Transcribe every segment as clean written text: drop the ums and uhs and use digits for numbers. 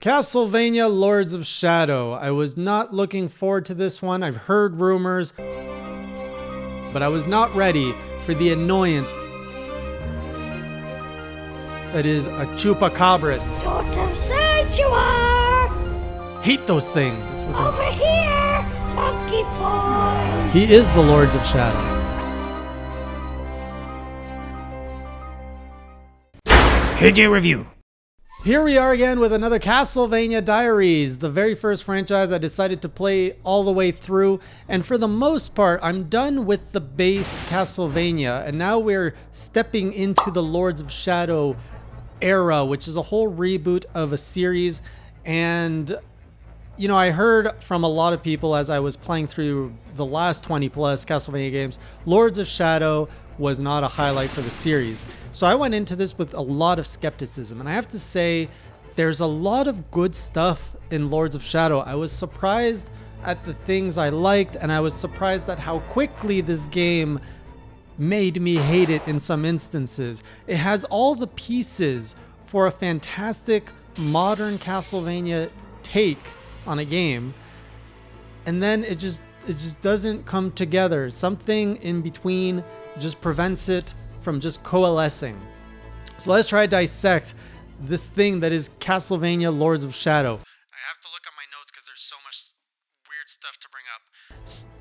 Castlevania Lords of Shadow. I was not looking forward to this one. I've heard rumors, but I was not ready for the annoyance that is a chupacabras. Sort of sensuous! Hate those things. Over here, monkey boy! He is the Lords of Shadow. HJ Review. Here we are again with another Castlevania Diaries, the very first franchise I decided to play all the way through, and for the most part I'm done with the base Castlevania, and now we're stepping into the Lords of Shadow era, which is a whole reboot of a series. And you know, I heard from a lot of people as I was playing through the last 20 plus Castlevania games, Lords of Shadow was not a highlight for the series. So I went into this with a lot of skepticism, and I have to say there's a lot of good stuff in Lords of Shadow. I was surprised at the things I liked, and I was surprised at how quickly this game made me hate it in some instances. It has all the pieces for a fantastic modern Castlevania take on a game, and then it just doesn't come together. Something in between just prevents it from just coalescing. So let's try to dissect this thing that is Castlevania Lords of Shadow. I have to look at my notes because there's so much weird stuff to bring up.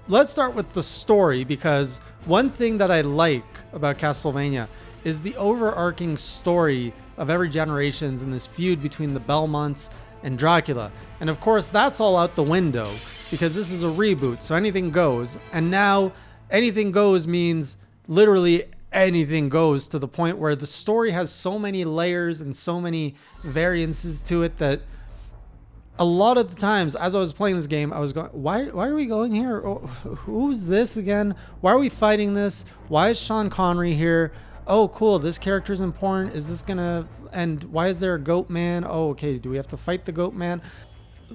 Let's start with the story, because one thing that I like about Castlevania is the overarching story of every generations in this feud between the Belmonts and Dracula. And of course that's all out the window because this is a reboot, so anything goes. And now anything goes means literally anything goes, to the point where the story has so many layers and so many variances to it that a lot of the times as I was playing this game, I was going, why are we going here? Oh, who's this again? Why are we fighting this? Why is Sean Connery here? Oh, cool, this character's important. Is this gonna end? Why is there a goat man? Oh, okay, do we have to fight the goat man?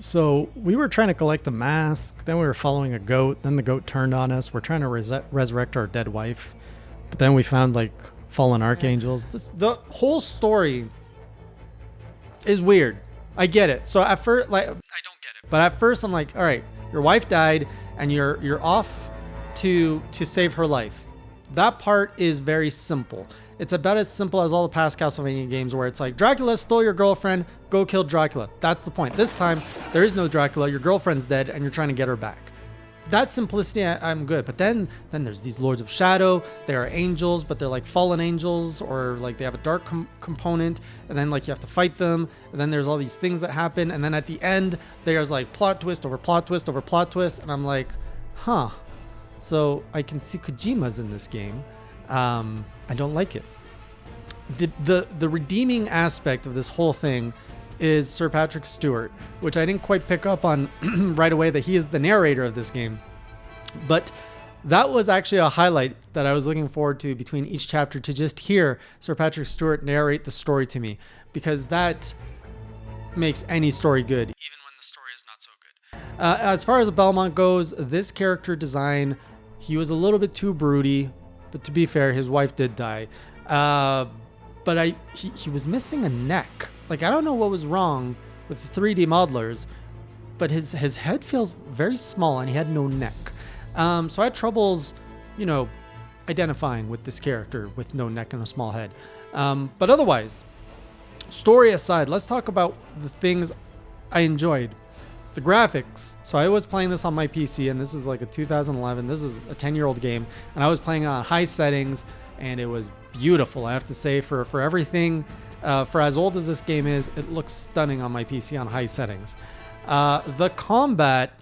So we were trying to collect a mask, then we were following a goat, then the goat turned on us. We're trying to resurrect our dead wife, but then we found like fallen archangels. The whole story is weird. I get it. So at first, like, I don't get it, but at first I'm like, all right, your wife died and you're off to save her life. That part is very simple. It's about as simple as all the past Castlevania games where it's like, Dracula stole your girlfriend, go kill Dracula. That's the point. This time, there is no Dracula, your girlfriend's dead, and you're trying to get her back. That simplicity, I'm good. But then there's these Lords of Shadow. They are angels, but they're like fallen angels, or like they have a dark component, and then like you have to fight them, and then there's all these things that happen, and then at the end, there's like plot twist over plot twist over plot twist, and I'm like, huh. So I can see Kojima's in this game. I don't like it. The redeeming aspect of this whole thing is Sir Patrick Stewart, which I didn't quite pick up on right away, that he is the narrator of this game. But that was actually a highlight that I was looking forward to between each chapter, to just hear Sir Patrick Stewart narrate the story to me, because that makes any story good, even when the story is not so good. As far as Belmont goes, this character design, he was a little bit too broody, but to be fair, his wife did die. But he was missing a neck. Like, I don't know what was wrong with the 3D modelers, but his head feels very small and he had no neck. So I had troubles, you know, identifying with this character with no neck and a small head. But otherwise, story aside, let's talk about the things I enjoyed. The graphics. So I was playing this on my PC, and this is like a 2011. This is a 10-year-old game, and I was playing it on high settings, and it was beautiful. I have to say, for everything, for as old as this game is, it looks stunning on my PC on high settings. The combat,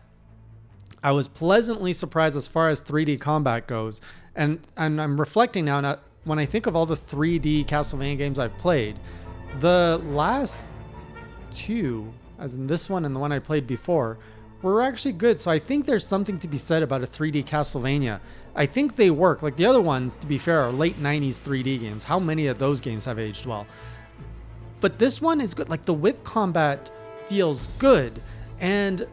I was pleasantly surprised as far as 3D combat goes, and I'm reflecting now when I think of all the 3D Castlevania games I've played, the last two, as in this one and the one I played before, were actually good. So I think there's something to be said about a 3D Castlevania. I think they work. Like the other ones, to be fair, are late 90s 3D games. How many of those games have aged well? But this one is good. Like, the whip combat feels good, and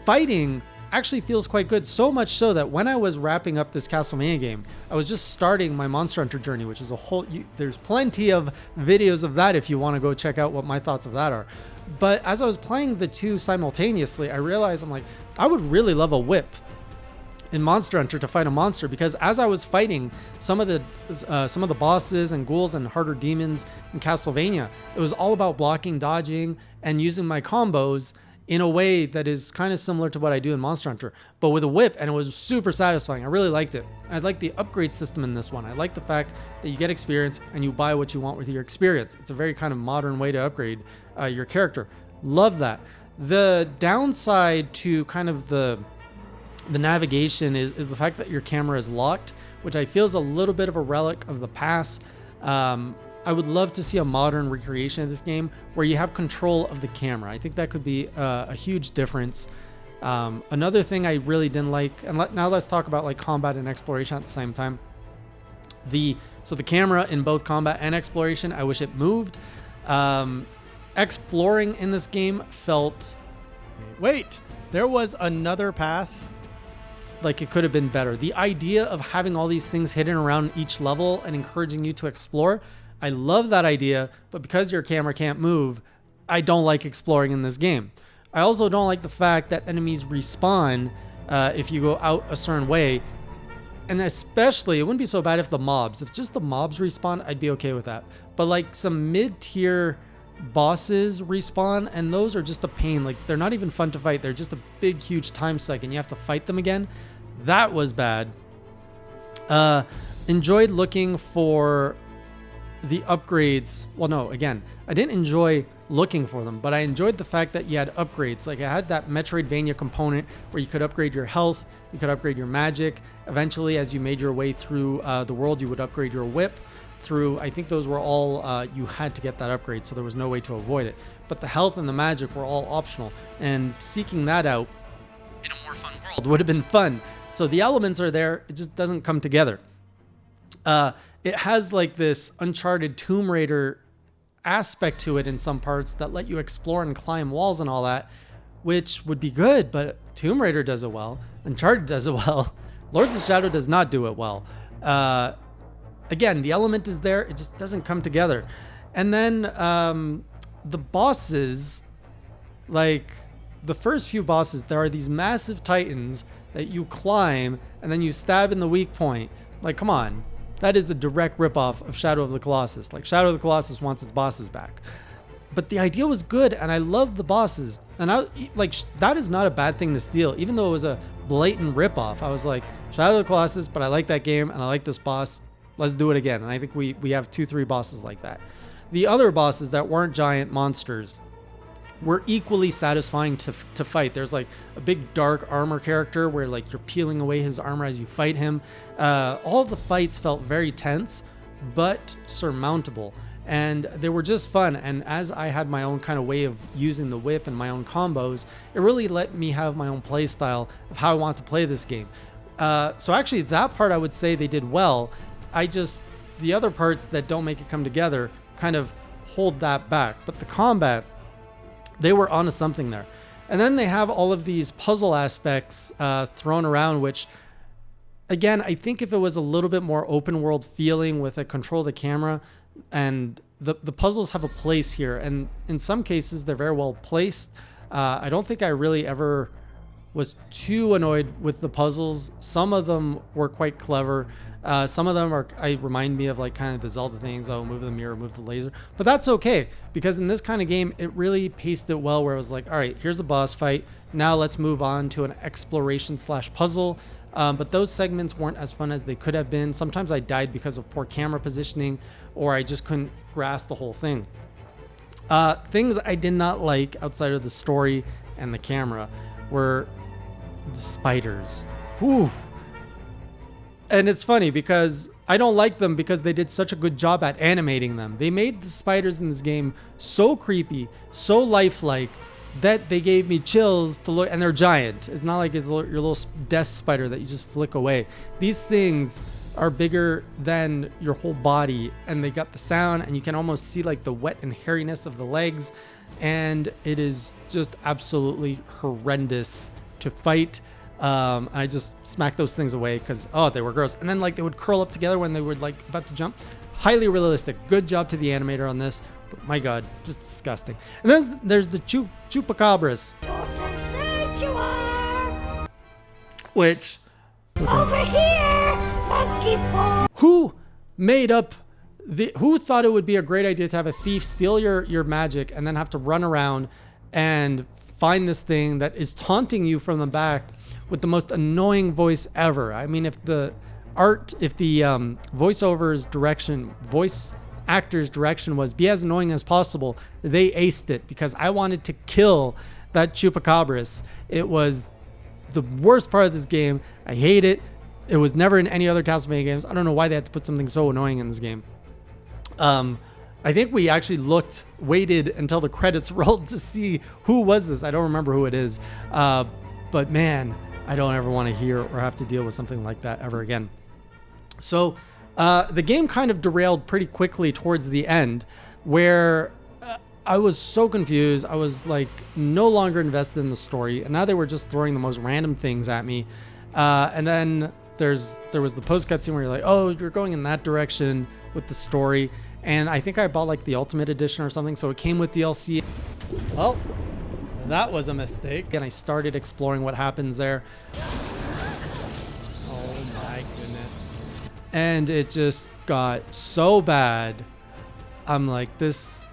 fighting actually feels quite good. So much so that when I was wrapping up this Castlevania game, I was just starting my Monster Hunter journey, which is a whole, there's plenty of videos of that if you want to go check out what my thoughts of that are. But as I was playing the two simultaneously, I realized I'm like, I would really love a whip in Monster Hunter to fight a monster, because as I was fighting some of the bosses and ghouls and harder demons in Castlevania, it was all about blocking, dodging, and using my combos in a way that is kind of similar to what I do in Monster Hunter, but with a whip, and it was super satisfying. I really liked it. I like the upgrade system in this one. I like the fact that you get experience and you buy what you want with your experience. It's a very kind of modern way to upgrade your character. Love that. The downside to kind of the navigation is the fact that your camera is locked, which I feel is a little bit of a relic of the past. I would love to see a modern recreation of this game where you have control of the camera. I think that could be a huge difference. Another thing I really didn't like, and now let's talk about like combat and exploration at the same time. So the camera in both combat and exploration, I wish it moved. Exploring in this game felt... Wait, there was another path? Like it could have been better. The idea of having all these things hidden around each level and encouraging you to explore, I love that idea, but because your camera can't move, I don't like exploring in this game. I also don't like the fact that enemies respawn if you go out a certain way. And especially, it wouldn't be so bad if just the mobs respawn, I'd be okay with that. But like some mid-tier bosses respawn, and those are just a pain. Like they're not even fun to fight. They're just a big, huge time suck, and you have to fight them again. That was bad. Enjoyed looking for the upgrades. Well, no, again, I didn't enjoy looking for them, but I enjoyed the fact that you had upgrades. Like I had that Metroidvania component where you could upgrade your health, you could upgrade your magic. Eventually, as you made your way through the world, you would upgrade your whip through, I think those were all, you had to get that upgrade, so there was no way to avoid it. But the health and the magic were all optional, and seeking that out in a more fun world would have been fun. So the elements are there, it just doesn't come together. It has like this Uncharted Tomb Raider aspect to it in some parts that let you explore and climb walls and all that, which would be good, but Tomb Raider does it well. Uncharted does it well. Lords of Shadow does not do it well. Again, the element is there, it just doesn't come together. And then the bosses, like the first few bosses, there are these massive titans that you climb and then you stab in the weak point. Like, come on. That is a direct ripoff of Shadow of the Colossus. Like, Shadow of the Colossus wants its bosses back. But the idea was good, and I love the bosses. And that is not a bad thing to steal, even though it was a blatant ripoff. I was like, Shadow of the Colossus, but I like that game, and I like this boss. Let's do it again. And I think we have 2-3 bosses like that. The other bosses that weren't giant monsters were equally satisfying to fight. There's like a big dark armor character where like you're peeling away his armor as you fight him. All the fights felt very tense, but surmountable. And they were just fun. And as I had my own kind of way of using the whip and my own combos, it really let me have my own play style of how I want to play this game. So actually that part I would say they did well. The other parts that don't make it come together kind of hold that back. But the combat, they were onto something there. And then they have all of these puzzle aspects thrown around, which, again, I think if it was a little bit more open world feeling with a control of the camera, and the puzzles have a place here. And in some cases, they're very well placed. I don't think I really ever was too annoyed with the puzzles. Some of them were quite clever. Some of them remind me of like kind of the Zelda things. Oh, move the mirror, move the laser. But that's okay, because in this kind of game, it really paced it well, where it was like, all right, here's a boss fight. Now let's move on to an exploration/puzzle. But those segments weren't as fun as they could have been. Sometimes I died because of poor camera positioning, or I just couldn't grasp the whole thing. Things I did not like outside of the story and the camera were the spiders. Whew. And it's funny because I don't like them because they did such a good job at animating them. They made the spiders in this game so creepy, so lifelike, that they gave me chills to look. And they're giant. It's not like it's your little desk spider that you just flick away. These things are bigger than your whole body, and they got the sound, and you can almost see like the wet and hairiness of the legs, and it is just absolutely horrendous to fight. And I just smacked those things away because, they were gross. And then like they would curl up together when they were like about to jump. Highly realistic. Good job to the animator on this. My God, just disgusting. And then there's the Chupacabras, What a sight you are! which Over here, monkey paw! who made up who thought it would be a great idea to have a thief steal your magic and then have to run around and find this thing that is taunting you from the back with the most annoying voice ever. I mean, if the voice actor's direction was be as annoying as possible, they aced it, because I wanted to kill that Chupacabras. It was the worst part of this game. I hate it. It was never in any other Castlevania games. I don't know why they had to put something so annoying in this game. I think we actually waited until the credits rolled to see who was this. I don't remember who it is. But man, I don't ever want to hear or have to deal with something like that ever again. So the game kind of derailed pretty quickly towards the end, where I was so confused. I was like no longer invested in the story, and now they were just throwing the most random things at me. And then there was the post cutscene where you're like, oh, you're going in that direction with the story. And I think I bought like the Ultimate Edition or something, so it came with DLC. Well, that was a mistake. And I started exploring what happens there. Oh my goodness. And it just got so bad. I'm like, this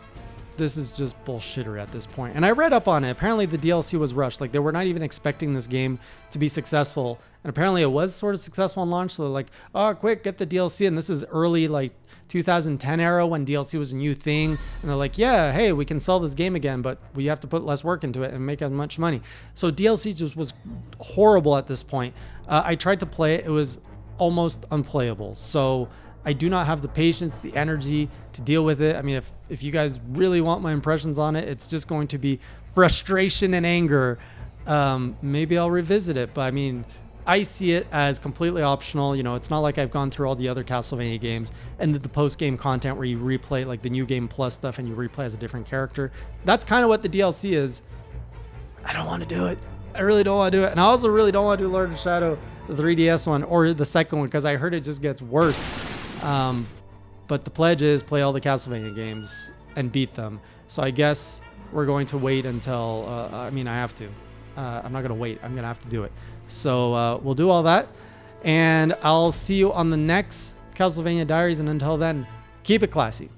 is just bullshittery at this point. And I read up on it. Apparently the DLC was rushed. Like, they were not even expecting this game to be successful. And apparently it was sort of successful on launch. So they're like, oh, quick, get the DLC. And this is early, like 2010 era when DLC was a new thing. And they're like, yeah, hey, we can sell this game again, but we have to put less work into it and make as much money. So DLC just was horrible at this point. I tried to play it. It was almost unplayable. So I do not have the patience, the energy to deal with it. I mean, if you guys really want my impressions on it, it's just going to be frustration and anger. Maybe I'll revisit it, but I mean, I see it as completely optional. You know, it's not like I've gone through all the other Castlevania games and the post-game content where you replay like the New Game Plus stuff and you replay as a different character. That's kind of what the DLC is. I don't want to do it. I really don't want to do it. And I also really don't want to do Lords of Shadow, the 3DS one, or the second one, because I heard it just gets worse. But the pledge is play all the Castlevania games and beat them. So I guess we're going to wait until, I mean, I have to. I'm not going to wait. I'm going to have to do it. So we'll do all that. And I'll see you on the next Castlevania Diaries. And until then, keep it classy.